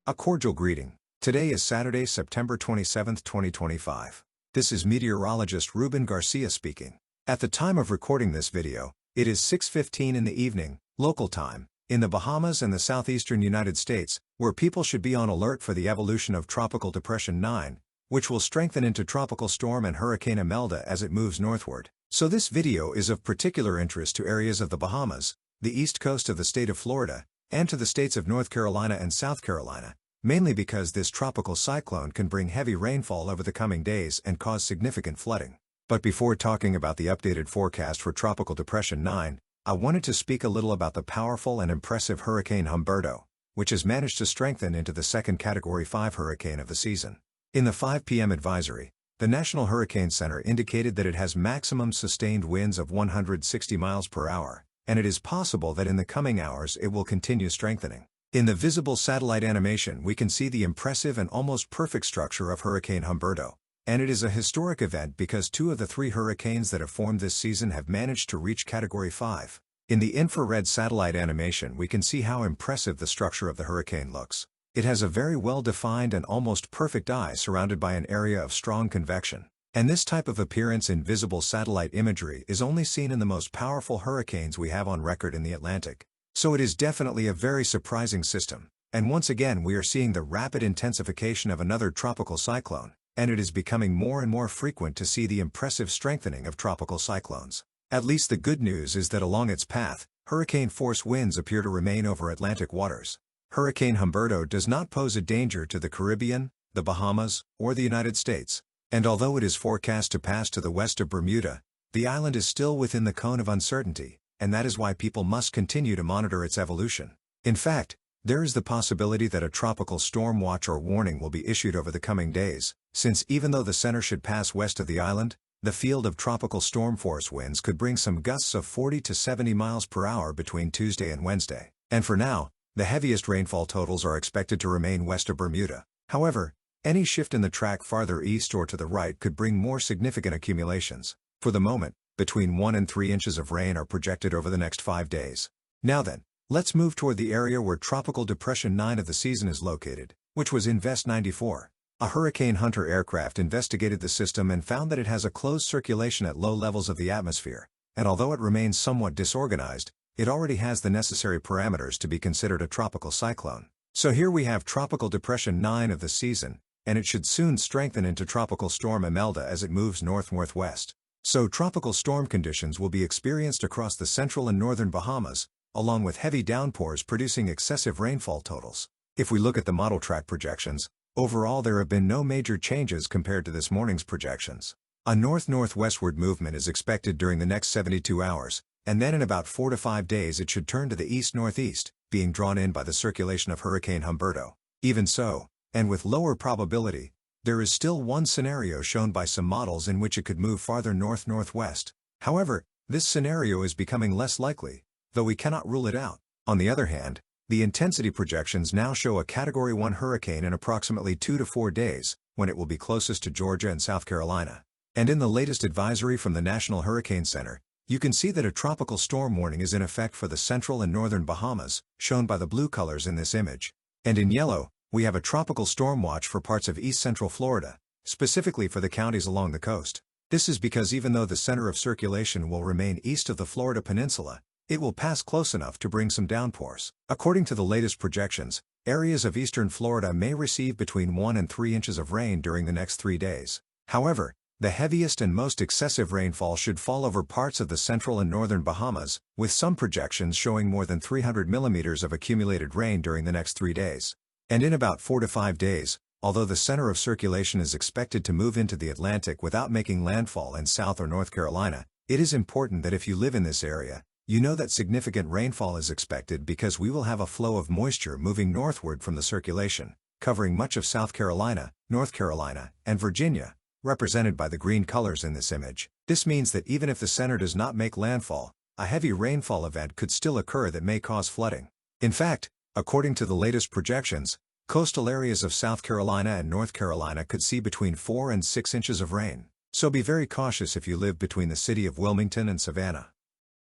A cordial greeting. Today is Saturday, September 27, 2025. This is meteorologist Ruben Garcia speaking. At the time of recording this video, it is 6:15 in the evening, local time, in the Bahamas and the southeastern United States, where people should be on alert for the evolution of Tropical Depression 9, which will strengthen into Tropical Storm and Hurricane Imelda as it moves northward. So this video is of particular interest to areas of the Bahamas, the east coast of the state of Florida, and to the states of North Carolina and South Carolina, mainly because this tropical cyclone can bring heavy rainfall over the coming days and cause significant flooding. But before talking about the updated forecast for Tropical Depression 9, I wanted to speak a little about the powerful and impressive Hurricane Humberto, which has managed to strengthen into the second Category 5 hurricane of the season. In the 5 p.m. advisory, the National Hurricane Center indicated that it has maximum sustained winds of 160 miles per hour, and it is possible that in the coming hours it will continue strengthening. In the visible satellite animation we can see the impressive and almost perfect structure of Hurricane Humberto, and it is a historic event because 2 of the 3 hurricanes that have formed this season have managed to reach Category 5. In the infrared satellite animation we can see how impressive the structure of the hurricane looks. It has a very well-defined and almost perfect eye surrounded by an area of strong convection. And this type of appearance in visible satellite imagery is only seen in the most powerful hurricanes we have on record in the Atlantic. So it is definitely a very surprising system. And once again we are seeing the rapid intensification of another tropical cyclone, and it is becoming more and more frequent to see the impressive strengthening of tropical cyclones. At least the good news is that along its path, hurricane-force winds appear to remain over Atlantic waters. Hurricane Humberto does not pose a danger to the Caribbean, the Bahamas, or the United States. And although it is forecast to pass to the west of Bermuda, the island is still within the cone of uncertainty, and that is why people must continue to monitor its evolution. In fact, there is the possibility that a tropical storm watch or warning will be issued over the coming days, since even though the center should pass west of the island, the field of tropical storm force winds could bring some gusts of 40 to 70 miles per hour between Tuesday and Wednesday. And for now, the heaviest rainfall totals are expected to remain west of Bermuda. However, any shift in the track farther east or to the right could bring more significant accumulations. For the moment, between 1 and 3 inches of rain are projected over the next 5 days. Now then, let's move toward the area where Tropical Depression 9 of the season is located, which was in Vest 94. A Hurricane Hunter aircraft investigated the system and found that it has a closed circulation at low levels of the atmosphere, and although it remains somewhat disorganized, it already has the necessary parameters to be considered a tropical cyclone. So here we have Tropical Depression 9 of the season, and it should soon strengthen into Tropical Storm Imelda as it moves north-northwest. So tropical storm conditions will be experienced across the central and northern Bahamas, along with heavy downpours producing excessive rainfall totals. If we look at the model track projections, overall there have been no major changes compared to this morning's projections. A north-northwestward movement is expected during the next 72 hours, and then in about 4 to 5 days it should turn to the east-northeast, being drawn in by the circulation of Hurricane Humberto. Even so, and with lower probability, there is still one scenario shown by some models in which it could move farther north-northwest. However, this scenario is becoming less likely, though we cannot rule it out. On the other hand, the intensity projections now show a Category 1 hurricane in approximately 2 to 4 days, when it will be closest to Georgia and South Carolina. And in the latest advisory from the National Hurricane Center, you can see that a tropical storm warning is in effect for the central and northern Bahamas, shown by the blue colors in this image. And in yellow, we have a tropical storm watch for parts of east-central Florida, specifically for the counties along the coast. This is because even though the center of circulation will remain east of the Florida peninsula, it will pass close enough to bring some downpours. According to the latest projections, areas of eastern Florida may receive between 1 and 3 inches of rain during the next 3 days. However, the heaviest and most excessive rainfall should fall over parts of the central and northern Bahamas, with some projections showing more than 300 millimeters of accumulated rain during the next 3 days. And in about 4 to 5 days, although the center of circulation is expected to move into the Atlantic without making landfall in South or North Carolina, it is important that if you live in this area, you know that significant rainfall is expected because we will have a flow of moisture moving northward from the circulation, covering much of South Carolina, North Carolina, and Virginia, represented by the green colors in this image. This means that even if the center does not make landfall, a heavy rainfall event could still occur that may cause flooding. In fact, according to the latest projections, coastal areas of South Carolina and North Carolina could see between 4 and 6 inches of rain. So be very cautious if you live between the city of Wilmington and Savannah.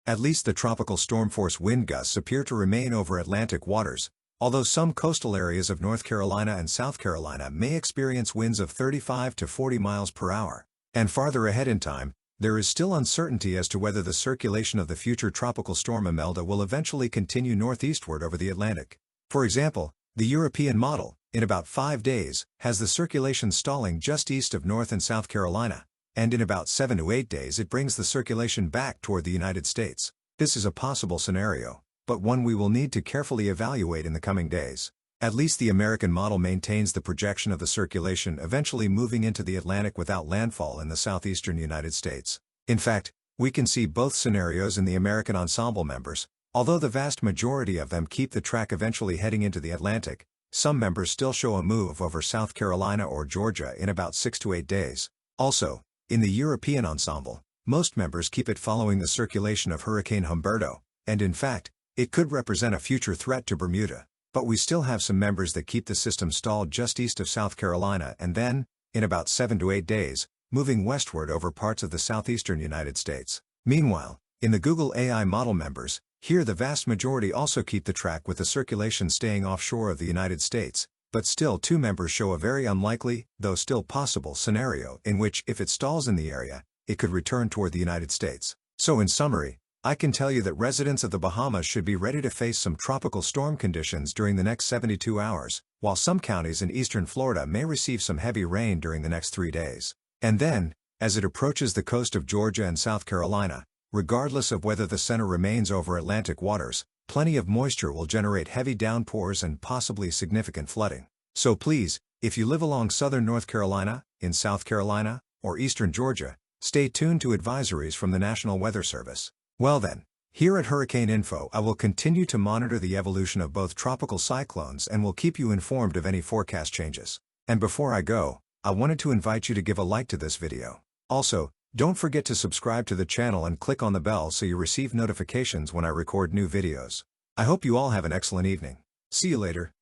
At least the tropical storm force wind gusts appear to remain over Atlantic waters, although some coastal areas of North Carolina and South Carolina may experience winds of 35 to 40 miles per hour. And farther ahead in time, there is still uncertainty as to whether the circulation of the future Tropical Storm Imelda will eventually continue northeastward over the Atlantic. For example, the European model, in about 5 days, has the circulation stalling just east of North and South Carolina, and in about 7 to 8 days it brings the circulation back toward the United States. This is a possible scenario, but one we will need to carefully evaluate in the coming days. At least the American model maintains the projection of the circulation eventually moving into the Atlantic without landfall in the southeastern United States. In fact, we can see both scenarios in the American ensemble members. Although the vast majority of them keep the track eventually heading into the Atlantic, some members still show a move over South Carolina or Georgia in about 6 to 8 days. Also, in the European ensemble, most members keep it following the circulation of Hurricane Humberto, and in fact, it could represent a future threat to Bermuda. But we still have some members that keep the system stalled just east of South Carolina and then, in about 7 to 8 days, moving westward over parts of the southeastern United States. Meanwhile, in the Google AI model members, here the vast majority also keep the track with the circulation staying offshore of the United States, but still 2 members show a very unlikely, though still possible, scenario in which if it stalls in the area, it could return toward the United States. So in summary, I can tell you that residents of the Bahamas should be ready to face some tropical storm conditions during the next 72 hours, while some counties in eastern Florida may receive some heavy rain during the next 3 days. And then, as it approaches the coast of Georgia and South Carolina, regardless of whether the center remains over Atlantic waters, plenty of moisture will generate heavy downpours and possibly significant flooding. So please, if you live along southern North Carolina, in South Carolina, or eastern Georgia, stay tuned to advisories from the National Weather Service. Well then, here at Hurricane Info I will continue to monitor the evolution of both tropical cyclones and will keep you informed of any forecast changes. And before I go, I wanted to invite you to give a like to this video. Also, don't forget to subscribe to the channel and click on the bell so you receive notifications when I record new videos. I hope you all have an excellent evening. See you later.